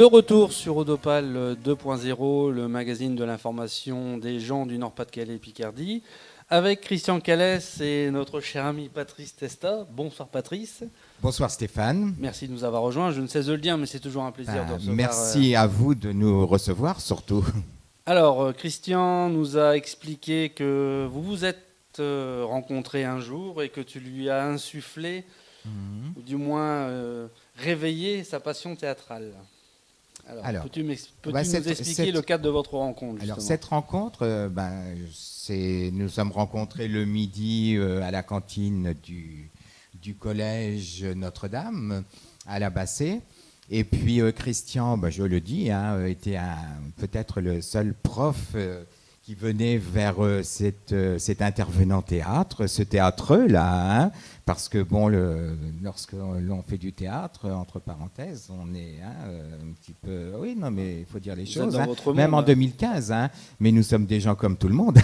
De retour sur Odopal 2.0, le magazine de l'information des gens du Nord-Pas-de-Calais et Picardie, avec Christian Calès et notre cher ami Patrice Testa. Bonsoir Patrice. Bonsoir Stéphane. Merci de nous avoir rejoints. Je ne sais de le dire, mais c'est toujours un plaisir de recevoir. Merci à vous de nous recevoir, surtout. Alors, Christian nous a expliqué que vous vous êtes rencontrés un jour et que tu lui as insufflé, ou du moins réveillé sa passion théâtrale. Alors peux-tu nous expliquer le cadre de votre rencontre justement? Alors, cette rencontre, nous sommes rencontrés le midi à la cantine du collège Notre-Dame, à la Bassée. Et puis Christian, je le dis, était peut-être le seul prof qui venait vers cet intervenant théâtre, ce théâtreux-là, parce que lorsque l'on fait du théâtre, entre parenthèses, on est un petit peu... Oui, non, mais il faut dire les choses, même en 2015, mais nous sommes des gens comme tout le monde.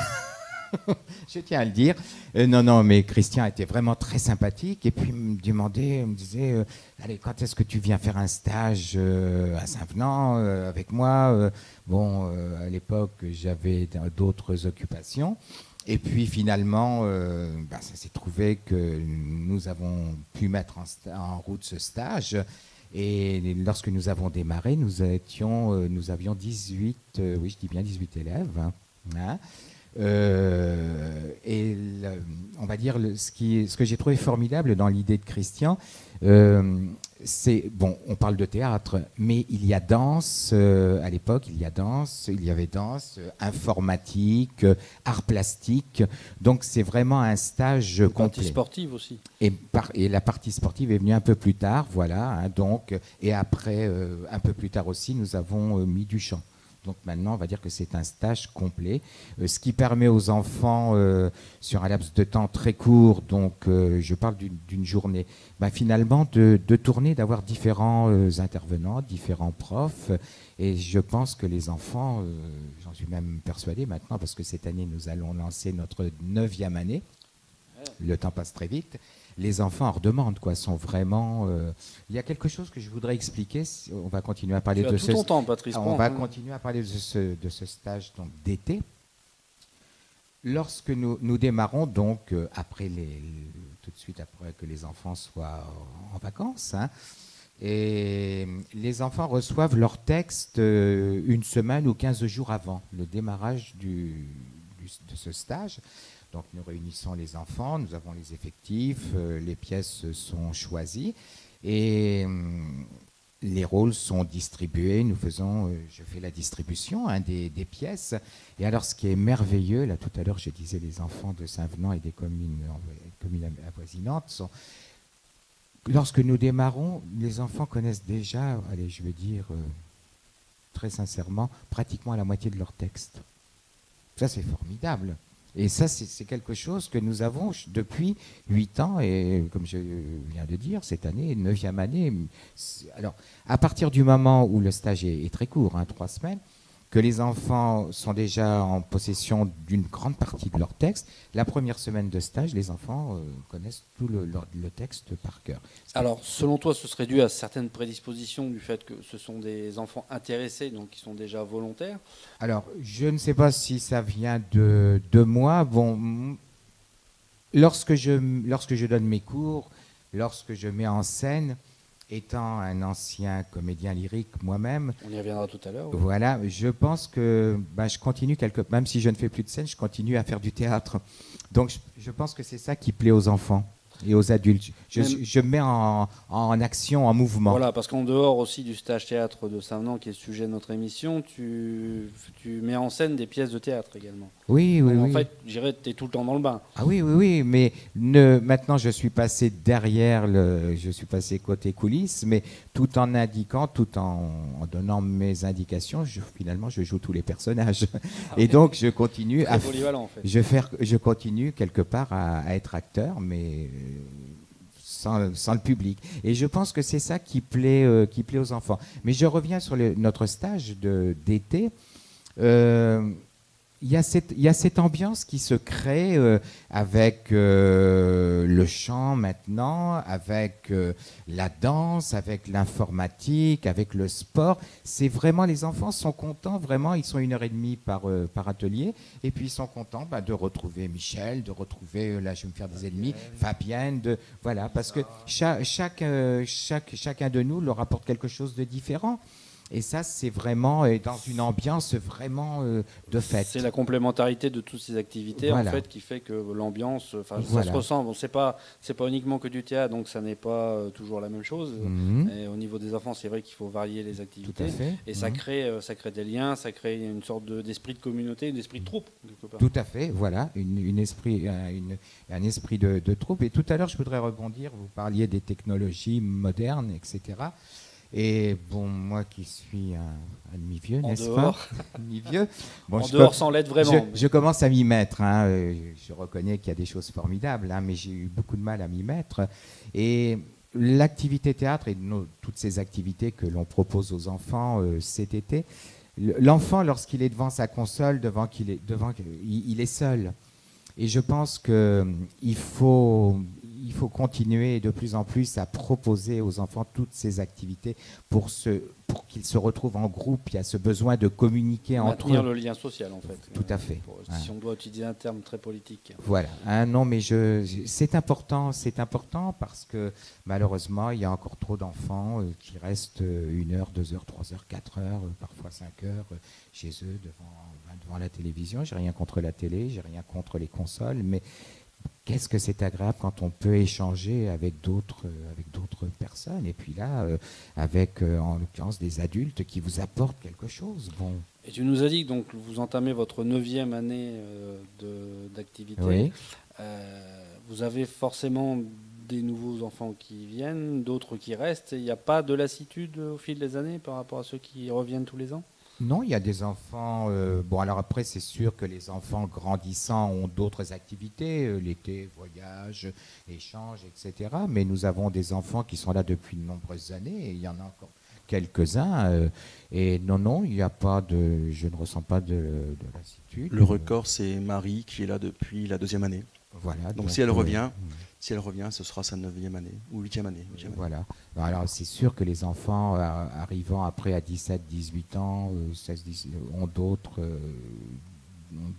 Je tiens à le dire. Non, mais Christian était vraiment très sympathique. Et puis il me disait, allez, quand est-ce que tu viens faire un stage à Saint-Venant avec moi? À l'époque, j'avais d'autres occupations. Et puis finalement, ça s'est trouvé que nous avons pu mettre en route ce stage. Et lorsque nous avons démarré, nous avions 18, oui, je dis bien 18 élèves. On va dire ce que j'ai trouvé formidable dans l'idée de Christian, c'est, on parle de théâtre, mais il y a danse, à l'époque, il y avait danse, informatique, art plastique, donc c'est vraiment un stage complet. La partie sportive aussi. Et la partie sportive est venue un peu plus tard, voilà, et après, un peu plus tard aussi, nous avons mis du chant. Donc maintenant, on va dire que c'est un stage complet, ce qui permet aux enfants, sur un laps de temps très court, donc je parle d'une journée, finalement de tourner, d'avoir différents intervenants, différents profs. Et je pense que les enfants, j'en suis même persuadé maintenant, parce que cette année, nous allons lancer notre 9e année. Le temps passe très vite. Les enfants en redemandent, sont vraiment... Il y a quelque chose que je voudrais expliquer. On va continuer à parler de ce... Tout ton temps, Patrice. On va continuer à parler de ce stage d'été. Lorsque nous démarrons, donc, tout de suite après que les enfants soient en vacances, et les enfants reçoivent leur texte une semaine ou 15 jours avant le démarrage de ce stage. Donc nous réunissons les enfants, nous avons les effectifs, les pièces sont choisies et les rôles sont distribués. Je fais la distribution des pièces. Et alors ce qui est merveilleux, là tout à l'heure je disais les enfants de Saint-Venant et des communes avoisinantes, lorsque nous démarrons, les enfants connaissent déjà, je veux dire très sincèrement, pratiquement la moitié de leur texte. Ça c'est formidable. Et ça, c'est quelque chose que nous avons depuis 8 ans, et comme je viens de dire, cette année, 9e année. Alors, à partir du moment où le stage est très court, 3 semaines, que les enfants sont déjà en possession d'une grande partie de leur texte, la première semaine de stage, les enfants connaissent tout le texte par cœur. Alors, selon toi, ce serait dû à certaines prédispositions du fait que ce sont des enfants intéressés, donc qui sont déjà volontaires? Alors, je ne sais pas si ça vient de moi. Lorsque je donne mes cours, lorsque je mets en scène, étant un ancien comédien lyrique moi-même... On y reviendra tout à l'heure. Oui. Voilà, je pense que je continue même si je ne fais plus de scène, je continue à faire du théâtre. Donc je pense que c'est ça qui plaît aux enfants et aux adultes. Je mets en action, en mouvement. Voilà, parce qu'en dehors aussi du stage théâtre de Saint-Venant, qui est le sujet de notre émission, tu mets en scène des pièces de théâtre également. Oui. En fait, je dirais que tu es tout le temps dans le bain. Ah oui, mais maintenant je suis passé je suis passé côté coulisses, mais tout en indiquant, tout en donnant mes indications, finalement je joue tous les personnages. Et donc je continue très polyvalent, en fait. Je continue quelque part à être acteur, mais sans le public. Et je pense que c'est ça qui plaît aux enfants. Mais je reviens sur notre stage d'été. il y a cette ambiance qui se crée avec le chant maintenant, avec la danse, avec l'informatique, avec le sport. C'est vraiment, les enfants sont contents, vraiment, ils sont 1h30 par atelier, et puis ils sont contents de retrouver Michel, de retrouver, là je vais me faire des ennemis, Fabienne, voilà, parce que chacun de nous leur apporte quelque chose de différent. Et ça, c'est vraiment dans une ambiance vraiment de fête. C'est la complémentarité de toutes ces activités en fait qui fait que l'ambiance, ça se ressent. Bon, c'est pas uniquement que du théâtre, donc ça n'est pas toujours la même chose. Et au niveau des enfants, c'est vrai qu'il faut varier les activités. Tout à fait. Et ça crée des liens, ça crée une sorte d'esprit de communauté, d'esprit de troupe quelque part. Tout à fait, voilà, un esprit de troupe. Et tout à l'heure, je voudrais rebondir. Vous parliez des technologies modernes, etc. Et bon, moi qui suis un demi-vieux, n'est-ce pas? Demi-vieux. Bon, en dehors, sans l'être vraiment. Je commence à m'y mettre. Je reconnais qu'il y a des choses formidables, mais j'ai eu beaucoup de mal à m'y mettre. Et l'activité théâtre et toutes ces activités que l'on propose aux enfants cet été, l'enfant, lorsqu'il est devant sa console, il est seul. Et je pense qu'il faut continuer de plus en plus à proposer aux enfants toutes ces activités pour qu'ils se retrouvent en groupe. Il y a ce besoin de communiquer entre eux. Maintenir le lien social, en fait. Tout à fait. Si on doit utiliser un terme très politique. Voilà. Non, mais c'est important parce que malheureusement, il y a encore trop d'enfants qui restent 1 heure, 2 heures, 3 heures, 4 heures, parfois 5 heures chez eux devant la télévision. J'ai rien contre la télé, j'ai rien contre les consoles, mais qu'est-ce que c'est agréable quand on peut échanger avec d'autres personnes, et puis là, avec en l'occurrence des adultes qui vous apportent quelque chose. Bon. Et tu nous as dit que donc, vous entamez votre 9e année d'activité. Oui. Vous avez forcément des nouveaux enfants qui viennent, d'autres qui restent. Il n'y a pas de lassitude au fil des années par rapport à ceux qui reviennent tous les ans? Non, il y a des enfants. Bon, alors après, c'est sûr que les enfants grandissant ont d'autres activités, l'été, voyage, échange, etc. Mais nous avons des enfants qui sont là depuis de nombreuses années, et il y en a encore quelques-uns. Et non, il n'y a pas de. Je ne ressens pas de lassitude. Le record, c'est Marie qui est là depuis la 2e année. Voilà. Donc si elle revient. Si elle revient, ce sera sa 9e année ou 8e année. Voilà. Alors c'est sûr que les enfants arrivant après à 17, 18 ans, 16, 17, ont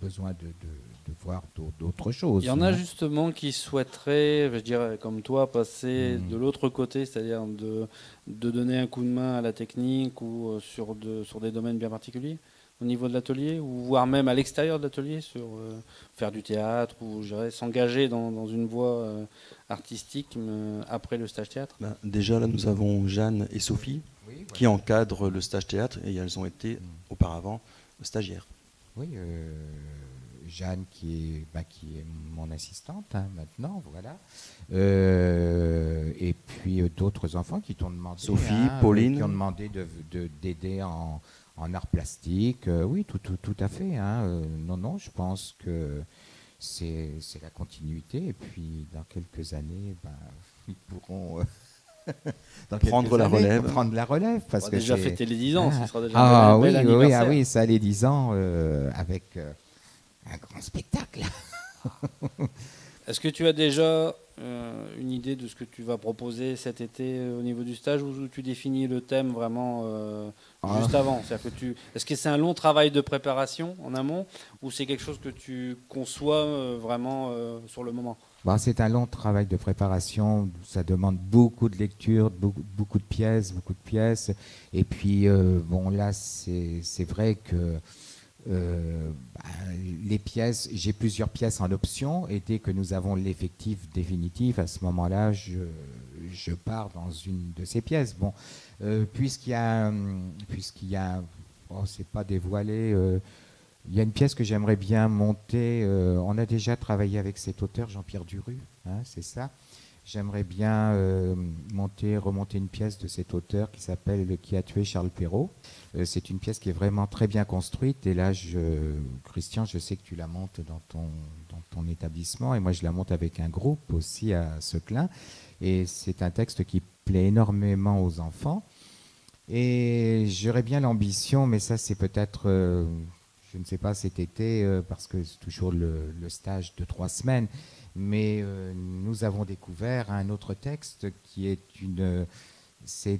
besoin de voir d'autres choses. Il y en a justement qui souhaiteraient, je dirais comme toi, passer de l'autre côté, c'est-à-dire de donner un coup de main à la technique ou sur des domaines bien particuliers au niveau de l'atelier, ou voire même à l'extérieur de l'atelier, sur faire du théâtre, ou s'engager dans une voie artistique après le stage théâtre. Déjà, là, nous avons Jeanne et Sophie qui encadrent le stage théâtre, et elles ont été auparavant stagiaires. Oui, Jeanne qui est mon assistante maintenant, voilà. Et puis d'autres enfants qui t'ont demandé, Sophie, Pauline, qui ont demandé d'aider en art plastique. Oui, tout à fait. Non, je pense que c'est la continuité. Et puis dans quelques années, ils pourront prendre la relève. Parce on va que déjà fêter les 10 ans, ce sera déjà un bel anniversaire. Oui, ça les 10 ans avec un grand spectacle. Est-ce que tu as déjà une idée de ce que tu vas proposer cet été au niveau du stage, ou tu définis le thème vraiment juste avant? Est-ce que c'est un long travail de préparation en amont, ou c'est quelque chose que tu conçois vraiment sur le moment? C'est un long travail de préparation, ça demande beaucoup de lecture, beaucoup de pièces. Et puis, là, c'est vrai que les pièces, j'ai plusieurs pièces en option, et dès que nous avons l'effectif définitif, à ce moment-là, je pars dans une de ces pièces. Bon, puisqu'il y a, c'est pas dévoilé, il y a une pièce que j'aimerais bien monter. On a déjà travaillé avec cet auteur, Jean-Pierre Duru, c'est ça. J'aimerais bien remonter une pièce de cet auteur qui s'appelle Qui a tué Charles Perrault. C'est une pièce qui est vraiment très bien construite. Et là, Christian, je sais que tu la montes dans ton établissement. Et moi, je la monte avec un groupe aussi à Seclin. Et c'est un texte qui plaît énormément aux enfants. Et j'aurais bien l'ambition, mais ça, c'est peut-être... je ne sais pas cet été, parce que c'est toujours le stage de 3 semaines, mais nous avons découvert un autre texte qui est c'est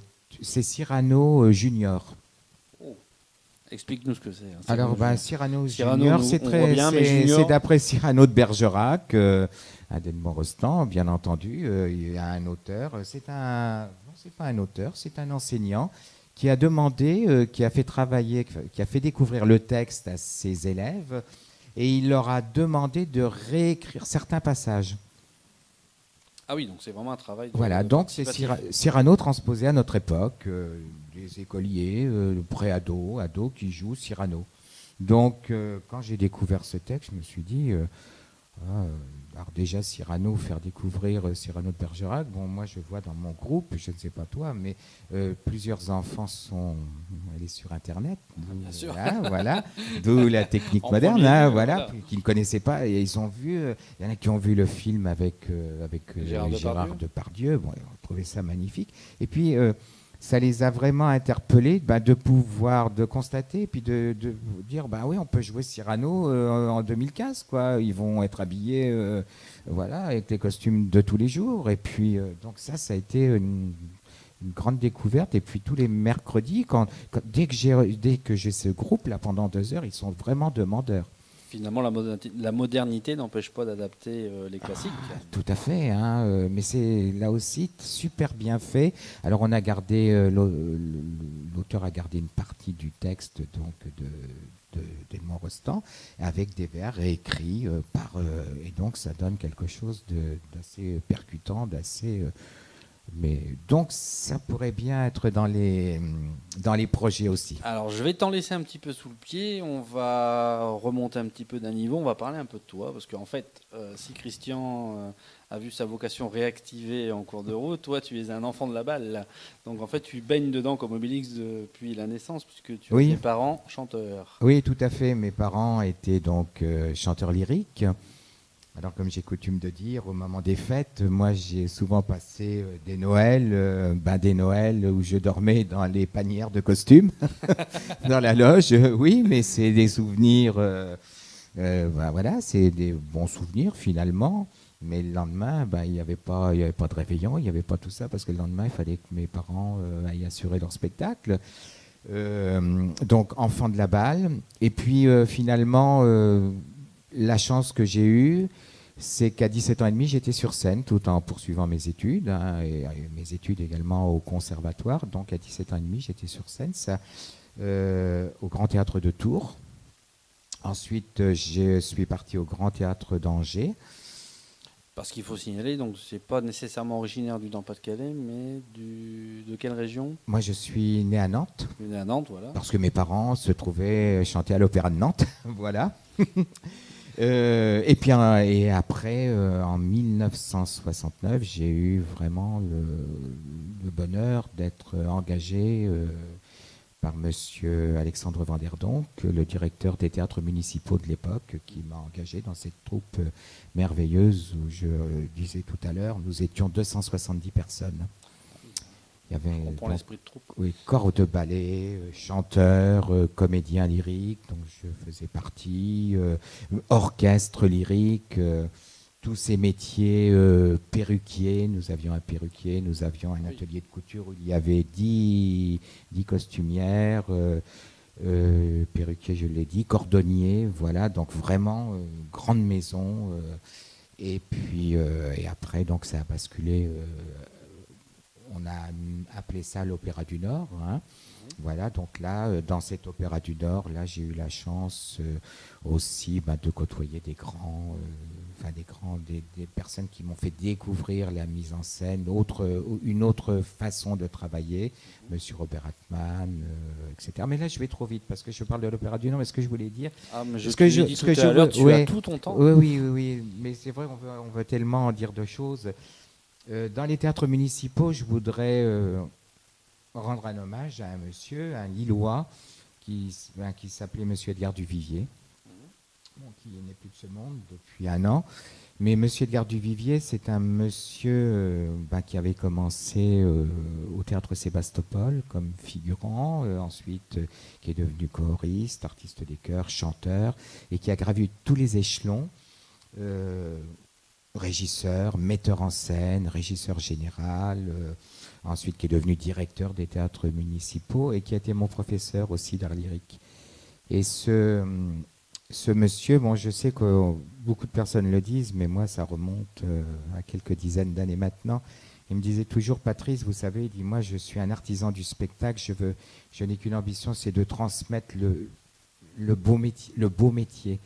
Cyrano Junior. Explique-nous ce que c'est. Alors, Cyrano Junior, c'est d'après Cyrano de Bergerac, d'Edmond-Rostand, bien entendu. Il y a un auteur. Non, c'est pas un auteur, c'est un enseignant qui a demandé, qui a fait découvrir le texte à ses élèves, et il leur a demandé de réécrire certains passages. Ah oui, donc c'est vraiment un travail. Voilà, donc c'est Cyrano transposé à notre époque, des écoliers, pré-ados, ados qui jouent Cyrano. Donc quand j'ai découvert ce texte, je me suis dit, alors déjà Cyrano, faire découvrir Cyrano de Bergerac, bon moi je vois dans mon groupe, je ne sais pas toi, mais plusieurs enfants sont allés sur Internet, bien sûr. Voilà, d'où la technique moderne, voilà, qui ne connaissaient pas, et ils ont vu, il y en a qui ont vu le film avec Gérard Depardieu, bon, ils ont trouvé ça magnifique, et puis ça les a vraiment interpellés de constater et puis de dire oui, on peut jouer Cyrano en 2015, quoi. Ils vont être habillés voilà, avec les costumes de tous les jours, et puis donc ça a été une grande découverte. Et puis tous les mercredis, dès que j'ai ce groupe là pendant 2 heures, ils sont vraiment demandeurs. Finalement, la modernité n'empêche pas d'adapter les classiques. Tout à fait, mais c'est là aussi super bien fait. Alors on a gardé, l'auteur a gardé une partie du texte donc d'Edmond Rostand avec des vers réécrits et donc ça donne quelque chose d'assez percutant, mais donc ça pourrait bien être dans les projets aussi. Alors je vais t'en laisser un petit peu sous le pied, on va remonter un petit peu d'un niveau, on va parler un peu de toi, parce qu'en fait, si Christian a vu sa vocation réactivée en cours de route, toi tu es un enfant de la balle, là. Donc en fait tu baignes dedans comme Obélix depuis la naissance, puisque tu as des parents chanteurs. Oui, tout à fait, mes parents étaient donc chanteurs lyriques. Alors, comme j'ai coutume de dire, au moment des fêtes, moi, j'ai souvent passé des Noëls où je dormais dans les panières de costumes, dans la loge. Oui, mais c'est des souvenirs, voilà, c'est des bons souvenirs finalement. Mais le lendemain, il n'y avait pas de réveillon, il n'y avait pas tout ça, parce que le lendemain, il fallait que mes parents aillent assurer leur spectacle. Donc, enfant de la balle. Et puis, finalement, la chance que j'ai eue, c'est qu'à 17 ans et demi, j'étais sur scène tout en poursuivant mes études, et mes études également au conservatoire. Donc à 17 ans et demi, j'étais sur scène, au Grand Théâtre de Tours. Ensuite, je suis parti au Grand Théâtre d'Angers. Parce qu'il faut signaler, donc c'est pas nécessairement originaire du Nord-Pas-de-Calais, mais de quelle région ? Moi, je suis né à Nantes. Tu es né à Nantes, voilà. Parce que mes parents se trouvaient chanter à l'Opéra de Nantes, voilà. Et après, en 1969, j'ai eu vraiment le bonheur d'être engagé par monsieur Alexandre Vanderdonck, le directeur des théâtres municipaux de l'époque, qui m'a engagé dans cette troupe merveilleuse où, je disais tout à l'heure, nous étions 270 personnes. Il y avait donc, l'esprit de troupe. Oui, corps de ballet, chanteurs, comédiens lyriques, donc je faisais partie, orchestre lyrique, tous ces métiers, perruquiers, nous avions un perruquier, nous avions un atelier de couture où il y avait 10 costumières, perruquier, je l'ai dit, cordonnier, voilà, donc vraiment grande maison, et puis et après donc ça a basculé. On a appelé ça l'Opéra du Nord. Voilà, donc là, dans cet Opéra du Nord, là, j'ai eu la chance aussi de côtoyer des personnes qui m'ont fait découvrir la mise en scène, une autre façon de travailler, Monsieur Robert Altman, etc. Mais là, je vais trop vite parce que je parle de l'Opéra du Nord. Mais ce que je voulais dire, tu as tout ton temps. Oui, mais c'est vrai, on veut tellement dire de choses. Dans les théâtres municipaux, je voudrais rendre un hommage à un monsieur, un Lillois, qui s'appelait monsieur Edgar Duvivier. qui n'est plus de ce monde depuis 1 an. Mais Monsieur Edgar Duvivier, c'est un monsieur qui avait commencé au théâtre Sébastopol comme figurant, ensuite qui est devenu choriste, artiste des chœurs, chanteur, et qui a gravi tous les échelons, régisseur, metteur en scène, régisseur général, ensuite qui est devenu directeur des théâtres municipaux et qui a été mon professeur aussi d'art lyrique. Et ce monsieur, bon, je sais que beaucoup de personnes le disent, mais moi, ça remonte à quelques dizaines d'années maintenant. Il me disait toujours, Patrice, vous savez, il dit, moi, je suis un artisan du spectacle, je n'ai qu'une ambition, c'est de transmettre le beau métier,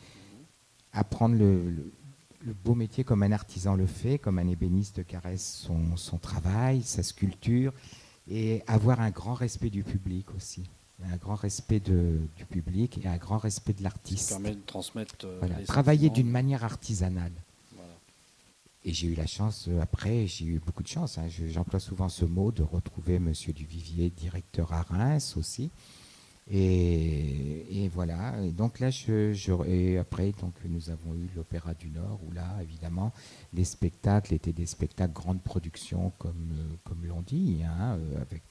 apprendre le beau métier comme un artisan le fait, comme un ébéniste caresse son travail, sa sculpture, et avoir un grand respect du public aussi. Un grand respect du public et un grand respect de l'artiste. Ça permet de transmettre travailler d'une manière artisanale. Voilà. Et j'ai eu la chance, après, j'ai eu beaucoup de chance. J'emploie souvent ce mot de retrouver Monsieur Duvivier, directeur à Reims aussi. Et voilà. Et donc là, et après, donc, nous avons eu l'Opéra du Nord, où là, évidemment, les spectacles étaient des spectacles grande production, comme l'on dit, avec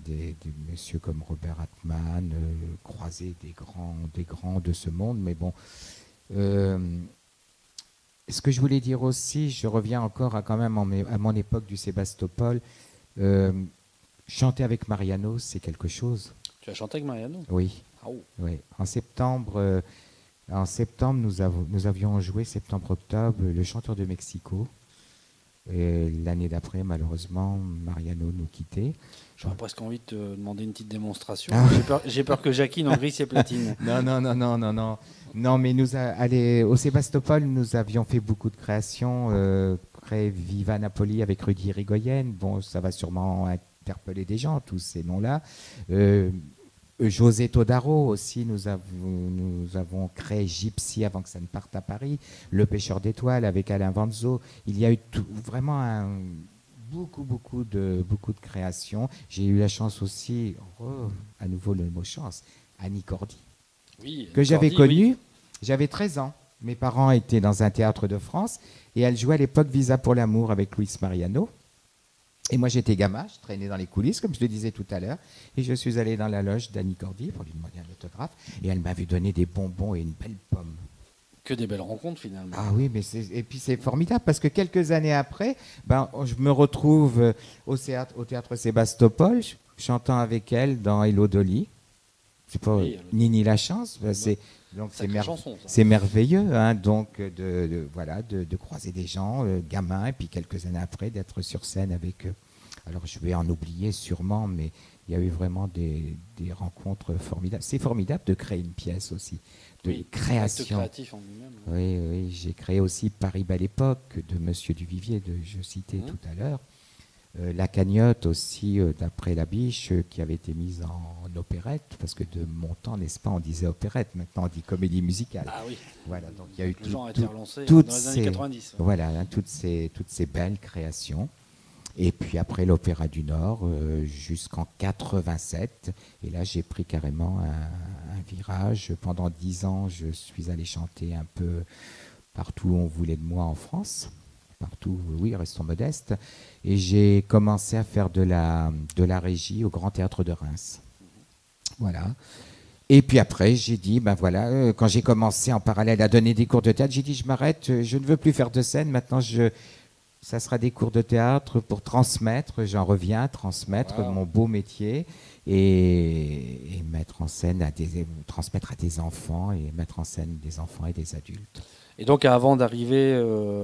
des messieurs comme Robert Altman, croisés des grands de ce monde. Mais bon, ce que je voulais dire aussi, je reviens encore à mon époque du Sébastopol, chanter avec Mariano, c'est quelque chose. Tu as chanté avec Mariano ? Oui. Oh. Oui. En septembre, nous avions joué septembre-octobre Le Chanteur de Mexico. Et l'année d'après, malheureusement, Mariano nous quittait. J'aurais presque envie de te demander une petite démonstration. Ah. J'ai peur que Jacqueline en grille ses platines. Non. Non, mais au Sébastopol, nous avions fait beaucoup de créations. Créé Viva Napoli avec Rudy Irigoyen. Bon, ça va sûrement interpeller des gens, tous ces noms-là. José Todaro aussi, nous avons créé Gypsy avant que ça ne parte à Paris, Le Pêcheur d'étoiles avec Alain Vanzo. Il y a eu vraiment beaucoup de créations. J'ai eu la chance aussi, à nouveau le mot chance, Annie Cordy, que j'avais connue. Oui. J'avais 13 ans. Mes parents étaient dans un théâtre de France et elle jouait à l'époque Visa pour l'amour avec Luis Mariano. Et moi, j'étais gamin, je traînais dans les coulisses, comme je le disais tout à l'heure, et je suis allé dans la loge d'Annie Cordy pour lui demander un autographe, et elle m'avait donné des bonbons et une belle pomme. Que des belles rencontres, finalement. Ah oui, et puis c'est formidable, parce que quelques années après, je me retrouve au théâtre Sébastopol, chantant avec elle dans Hello Dolly. C'est pas Nini la chance, donc c'est merveilleux, donc de croiser des gens, gamins, et puis quelques années après d'être sur scène avec eux. Alors je vais en oublier sûrement, mais il y a eu vraiment des rencontres formidables. C'est formidable de créer une pièce aussi, de création. Créatif en lui-même. Oui, j'ai créé aussi Paris Belle Époque de Monsieur Duvivier, je citais tout à l'heure. La Cagnotte aussi, d'après La Biche, qui avait été mise en opérette, parce que de mon temps, n'est-ce pas, on disait opérette, maintenant on dit comédie musicale. Ah oui. Voilà, donc il y a eu le genre a été relancé dans les années 90. Voilà, toutes ces belles créations. Et puis après l'Opéra du Nord, jusqu'en 87, et là j'ai pris carrément un virage. Pendant 10 ans, je suis allé chanter un peu partout où on voulait de moi en France. Partout, oui, restons modestes. Et j'ai commencé à faire de la régie au Grand Théâtre de Reims. Voilà. Et puis après, j'ai dit, quand j'ai commencé en parallèle à donner des cours de théâtre, j'ai dit, je m'arrête, je ne veux plus faire de scène. Maintenant, ça sera des cours de théâtre pour transmettre. J'en reviens, transmettre mon beau métier et mettre en scène, transmettre à des enfants et mettre en scène des enfants et des adultes. Et donc, avant d'arriver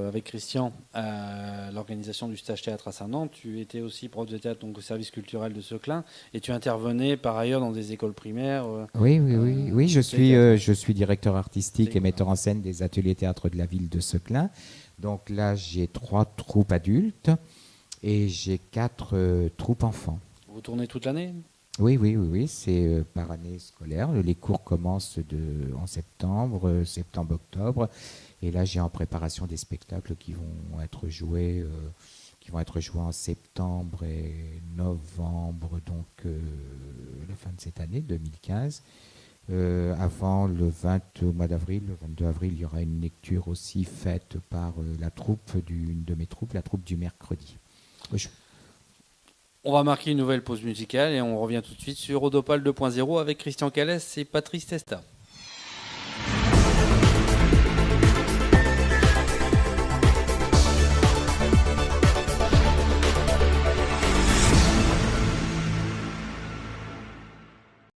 avec Christian à l'organisation du stage théâtre à Saint-Nantes, tu étais aussi prof de théâtre donc, au service culturel de Seclin, et tu intervenais par ailleurs dans des écoles primaires. Oui, je suis directeur artistique et metteur en scène des ateliers théâtre de la ville de Seclin. Donc là, j'ai 3 troupes adultes et j'ai 4 troupes enfants. Vous tournez toute l'année ? Oui, c'est par année scolaire. Les cours commencent en septembre, octobre. Et là, j'ai en préparation des spectacles qui vont être joués en septembre et novembre, donc la fin de cette année, 2015. Avant le 20 au mois d'avril, le 22 avril, il y aura une lecture aussi faite par la troupe une de mes troupes, la troupe du mercredi. On va marquer une nouvelle pause musicale et on revient tout de suite sur Odopal 2.0 avec Christian Calès et Patrice Testa.